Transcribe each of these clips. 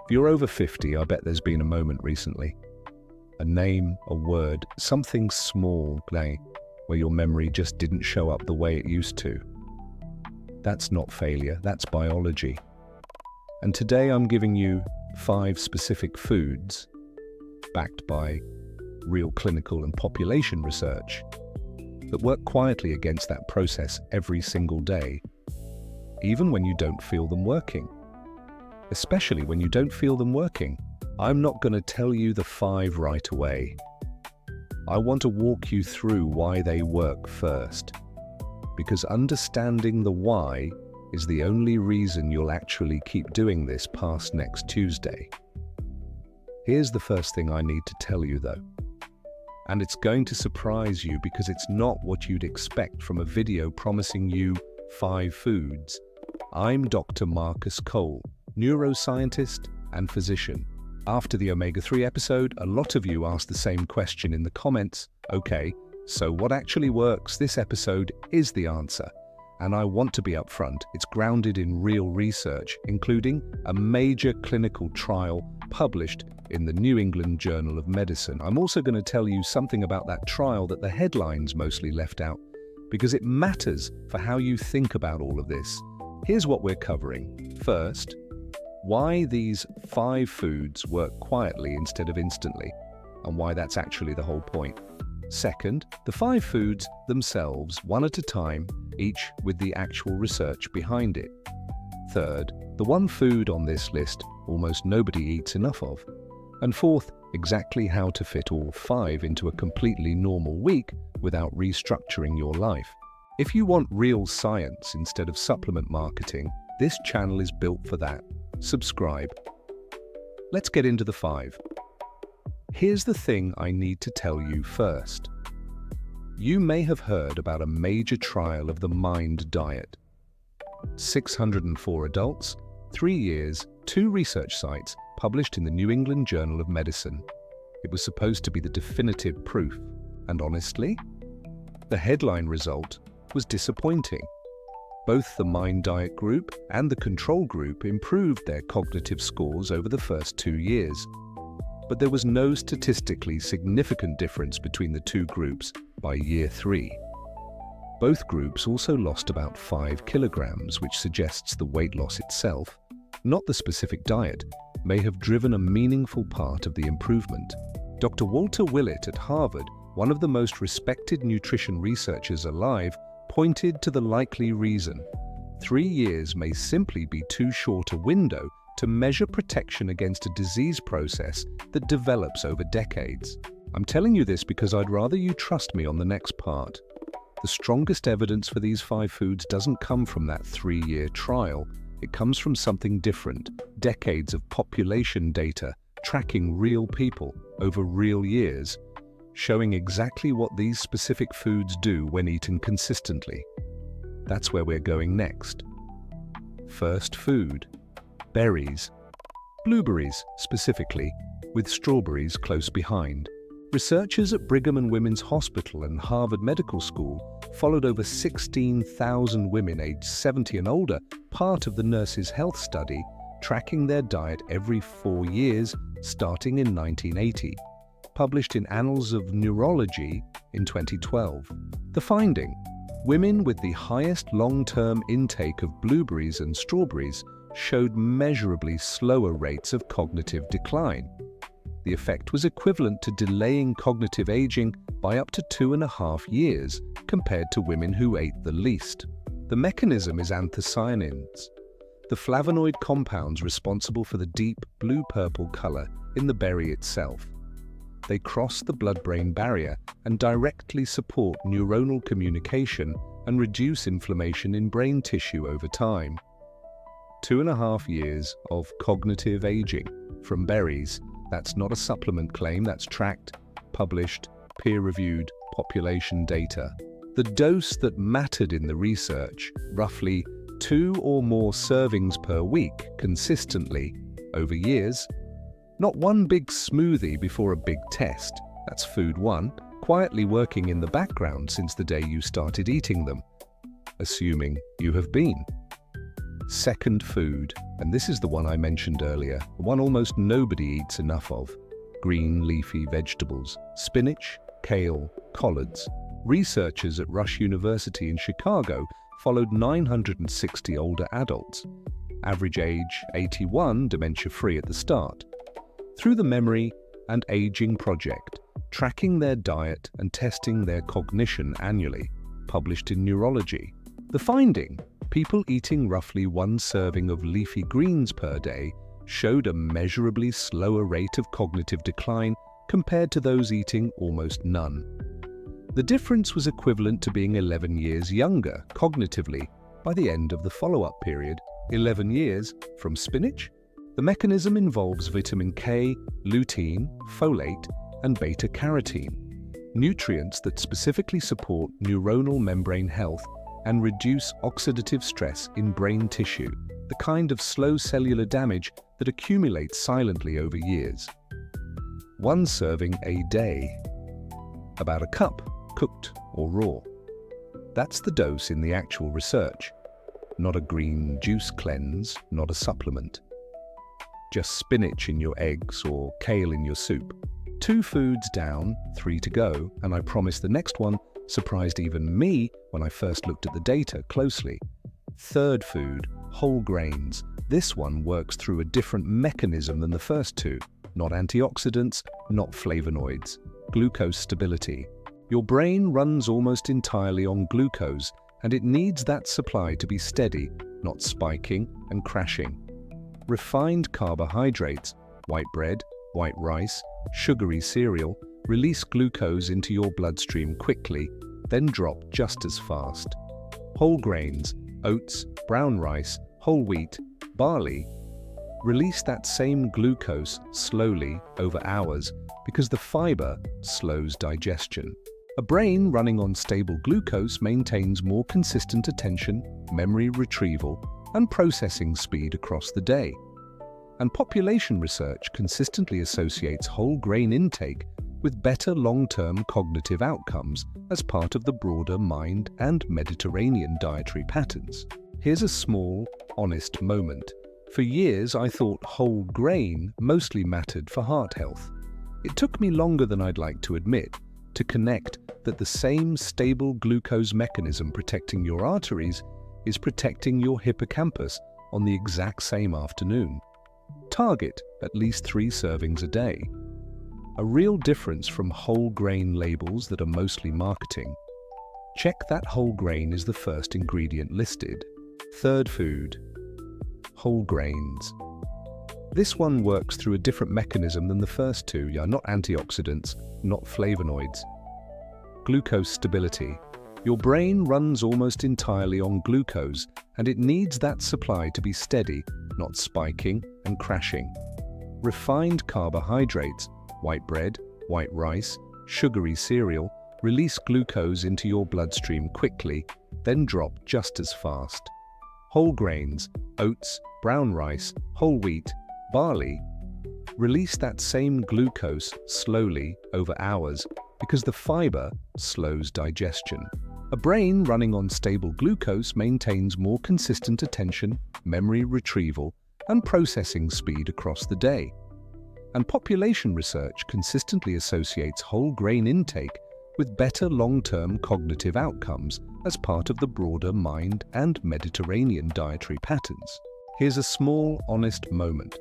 If you're over 50, I bet there's been a moment recently. A name, a word, something small, where your memory just didn't show up the way it used to. That's not failure, that's biology. And today I'm giving you 5 specific foods, backed by real clinical and population research, that work quietly against that process every single day, even when you don't feel them working. Especially when you don't feel them working. I'm not going to tell you the 5 right away. I want to walk you through why they work first, because understanding the why is the only reason you'll actually keep doing this past next Tuesday. Here's the first thing I need to tell you though. And it's going to surprise you because it's not what you'd expect from a video promising you 5 foods. I'm Dr. Marcus Cole, neuroscientist and physician. After the omega-3 episode, a lot of you asked the same question in the comments. Okay, so what actually works? This episode is the answer. And I want to be upfront. It's grounded in real research, including a major clinical trial published in the New England Journal of Medicine. I'm also going to tell you something about that trial that the headlines mostly left out, because it matters for how you think about all of this. Here's what we're covering. First, why these 5 foods work quietly instead of instantly, and why that's actually the whole point. Second, the 5 foods themselves, one at a time, each with the actual research behind it. Third, the one food on this list almost nobody eats enough of. And fourth, exactly how to fit all 5 into a completely normal week without restructuring your life. If you want real science instead of supplement marketing, this channel is built for that. Subscribe. Let's get into the 5. Here's the thing I need to tell you first. You may have heard about a major trial of the MIND diet. 604 adults, 3 years, 2 research sites, published in the New England Journal of Medicine. It was supposed to be the definitive proof, and honestly, the headline result was disappointing. Both the MIND diet group and the control group improved their cognitive scores over the first 2 years. But there was no statistically significant difference between the 2 groups by year 3. Both groups also lost about 5 kilograms, which suggests the weight loss itself, not the specific diet, may have driven a meaningful part of the improvement. Dr. Walter Willett at Harvard, one of the most respected nutrition researchers alive, pointed to the likely reason. 3 years may simply be too short a window to measure protection against a disease process that develops over decades. I'm telling you this because I'd rather you trust me on the next part. The strongest evidence for these 5 foods doesn't come from that 3-year trial. It comes from something different, decades of population data, tracking real people over real years, showing exactly what these specific foods do when eaten consistently. That's where we're going next. First food. Berries. Blueberries, specifically, with strawberries close behind. Researchers at Brigham and Women's Hospital and Harvard Medical School followed over 16,000 women aged 70 and older, part of the Nurses' Health Study, tracking their diet every 4 years, starting in 1980, published in Annals of Neurology in 2012. The finding: women with the highest long-term intake of blueberries and strawberries showed measurably slower rates of cognitive decline. The effect was equivalent to delaying cognitive aging by up to 2.5 years compared to women who ate the least. The mechanism is anthocyanins, the flavonoid compounds responsible for the deep blue-purple color in the berry itself. They cross the blood-brain barrier and directly support neuronal communication and reduce inflammation in brain tissue over time. 2.5 years of cognitive aging from berries. That's not a supplement claim, that's tracked, published, peer-reviewed population data. The dose that mattered in the research, roughly 2 or more servings per week consistently over years. Not one big smoothie before a big test. That's food 1, quietly working in the background since the day you started eating them, assuming you have been. Second, food, and this is the one I mentioned earlier, the one almost nobody eats enough of. Green leafy vegetables, spinach, kale, collards. Researchers at Rush University in Chicago followed 960 older adults, average age 81, dementia-free at the start, through the Memory and Aging Project, tracking their diet and testing their cognition annually, published in Neurology. The finding: people eating roughly 1 serving of leafy greens per day showed a measurably slower rate of cognitive decline compared to those eating almost none. The difference was equivalent to being 11 years younger cognitively by the end of the follow-up period. 11 years from spinach? The mechanism involves vitamin K, lutein, folate, and beta-carotene, nutrients that specifically support neuronal membrane health and reduce oxidative stress in brain tissue, the kind of slow cellular damage that accumulates silently over years. 1 serving a day. About a cup, cooked or raw. That's the dose in the actual research. Not a green juice cleanse, not a supplement. Just spinach in your eggs or kale in your soup. 2 foods down, 3 to go, and I promise the next one surprised even me when I first looked at the data closely. Third food, whole grains. This one works through a different mechanism than the first 2. Not antioxidants, not flavonoids. Glucose stability. Your brain runs almost entirely on glucose, and it needs that supply to be steady, not spiking and crashing. Refined carbohydrates, white bread, white rice, sugary cereal, release glucose into your bloodstream quickly, then drop just as fast. Whole grains, oats, brown rice, whole wheat, barley, release that same glucose slowly over hours because the fiber slows digestion. A brain running on stable glucose maintains more consistent attention, memory retrieval, and processing speed across the day. And population research consistently associates whole grain intake with better long-term cognitive outcomes as part of the broader mind and Mediterranean dietary patterns. Here's a small, honest moment. For years, I thought whole grain mostly mattered for heart health. It took me longer than I'd like to admit to connect that the same stable glucose mechanism protecting your arteries is protecting your hippocampus on the exact same afternoon. Target at least 3 servings a day. A real difference from whole grain labels that are mostly marketing. Check that whole grain is the first ingredient listed. Third food, whole grains. This one works through a different mechanism than the first 2, not antioxidants, not flavonoids. Glucose stability. Your brain runs almost entirely on glucose, and it needs that supply to be steady, not spiking and crashing. Refined carbohydrates, white bread, white rice, sugary cereal, release glucose into your bloodstream quickly, then drop just as fast. Whole grains, oats, brown rice, whole wheat, barley, release that same glucose slowly over hours because the fiber slows digestion. A brain running on stable glucose maintains more consistent attention, memory retrieval, and processing speed across the day. And population research consistently associates whole grain intake with better long-term cognitive outcomes as part of the broader mind and Mediterranean dietary patterns. Here's a small, honest moment.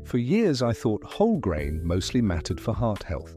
For years, I thought whole grain mostly mattered for heart health.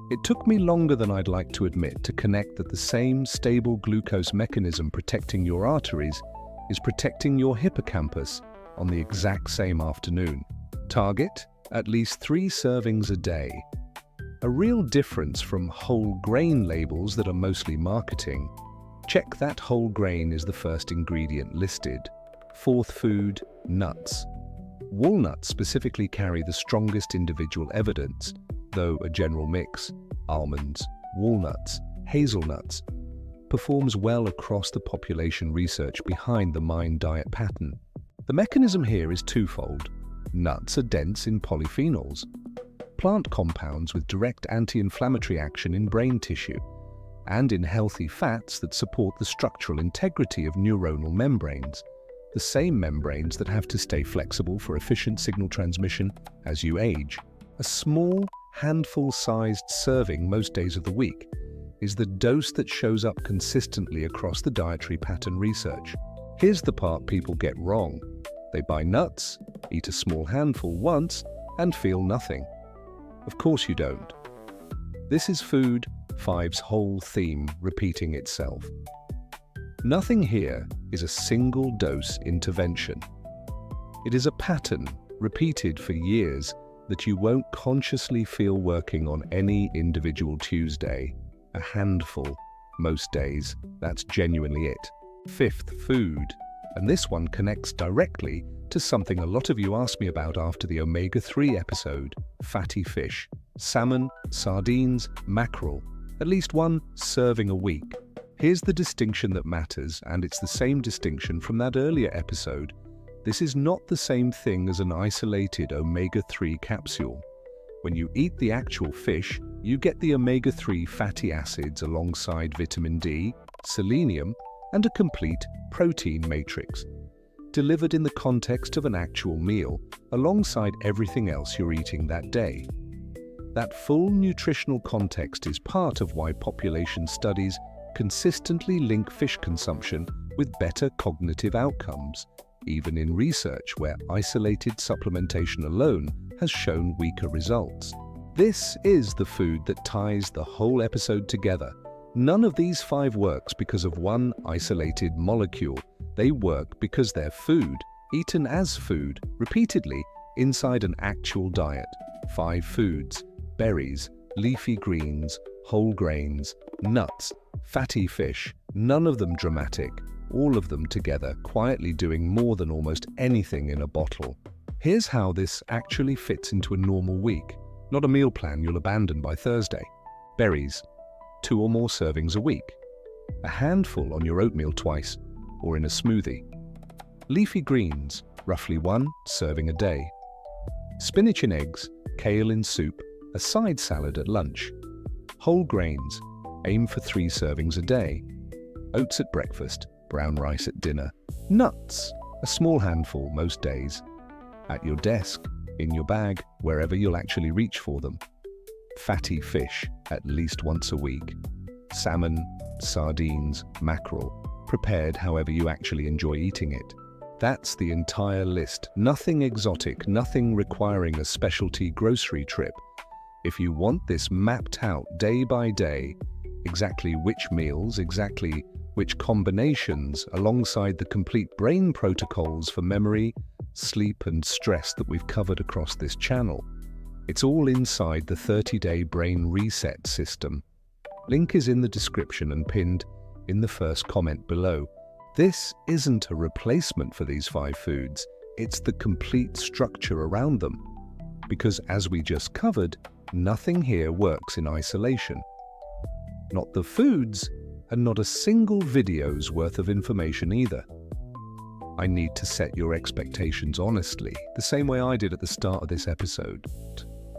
It took me longer than I'd like to admit to connect that the same stable glucose mechanism protecting your arteries is protecting your hippocampus on the exact same afternoon. Target at least 3 servings a day. A real difference from whole grain labels that are mostly marketing. Check that whole grain is the first ingredient listed. Fourth food, nuts. Walnuts specifically carry the strongest individual evidence, though a general mix, almonds, walnuts, hazelnuts, performs well across the population research behind the mind diet pattern. The mechanism here is twofold. Nuts are dense in polyphenols, plant compounds with direct anti-inflammatory action in brain tissue, and in healthy fats that support the structural integrity of neuronal membranes. the same membranes that have to stay flexible for efficient signal transmission as you age. A small, handful-sized serving most days of the week is the dose that shows up consistently across the dietary pattern research. Here's the part people get wrong. They buy nuts, eat a small handful once, and feel nothing. Of course you don't. This is Food 5's whole theme repeating itself. Nothing here is a single-dose intervention. It is a pattern repeated for years that you won't consciously feel working on any individual Tuesday. A handful most days, that's genuinely it. Fifth, food. And this one connects directly to something a lot of you asked me about after the omega-3 episode: fatty fish, salmon, sardines, mackerel, at least one serving a week. Here's the distinction that matters, and it's the same distinction from that earlier episode. This is not the same thing as an isolated omega-3 capsule. When you eat the actual fish, you get the omega-3 fatty acids alongside vitamin D, selenium, and a complete protein matrix, delivered in the context of an actual meal, alongside everything else you're eating that day. That full nutritional context is part of why population studies consistently link fish consumption with better cognitive outcomes, even in research where isolated supplementation alone has shown weaker results. This is the food that ties the whole episode together. None of these 5 works because of one isolated molecule. They work because they're food, eaten as food, repeatedly, inside an actual diet. 5 foods: berries, leafy greens, whole grains, nuts, fatty fish, none of them dramatic, all of them together, quietly doing more than almost anything in a bottle. Here's how this actually fits into a normal week, not a meal plan you'll abandon by Thursday. Berries, 2 or more servings a week. A handful on your oatmeal twice, or in a smoothie. Leafy greens, roughly 1 serving a day. Spinach in eggs, kale in soup, a side salad at lunch. Whole grains, aim for 3 servings a day. Oats at breakfast, brown rice at dinner. Nuts, a small handful most days. At your desk, in your bag, wherever you'll actually reach for them. Fatty fish, at least once a week. Salmon, sardines, mackerel, prepared however you actually enjoy eating it. That's the entire list. Nothing exotic, nothing requiring a specialty grocery trip. If you want this mapped out day by day, exactly which meals, exactly which combinations, alongside the complete brain protocols for memory, sleep, and stress that we've covered across this channel, it's all inside the 30-day brain reset system. Link is in the description and pinned in the first comment below. This isn't a replacement for these 5 foods, it's the complete structure around them. Because as we just covered, nothing here works in isolation. Not the foods, and not a single video's worth of information either. I need to set your expectations honestly, the same way I did at the start of this episode.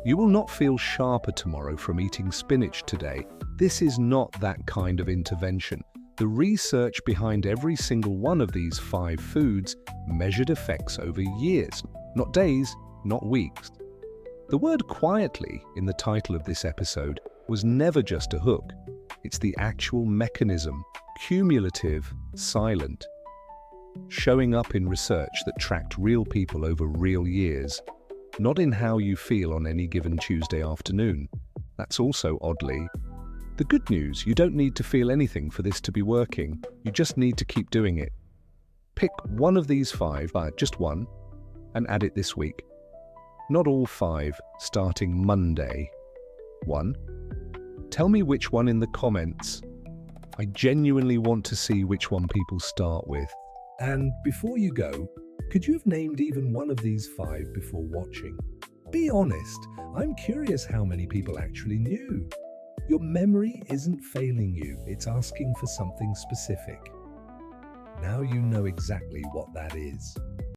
You will not feel sharper tomorrow from eating spinach today. This is not that kind of intervention. The research behind every single one of these 5 foods measured effects over years, not days, not weeks. The word quietly in the title of this episode was never just a hook. It's the actual mechanism, cumulative, silent, showing up in research that tracked real people over real years, not in how you feel on any given Tuesday afternoon. That's also oddly the good news. You don't need to feel anything for this to be working. You just need to keep doing it. Pick one of these 5, just one, and add it this week. Not all 5, starting Monday. 1. Tell me which one in the comments. I genuinely want to see which one people start with. And before you go, could you have named even one of these 5 before watching? Be honest, I'm curious how many people actually knew. Your memory isn't failing you, it's asking for something specific. Now you know exactly what that is.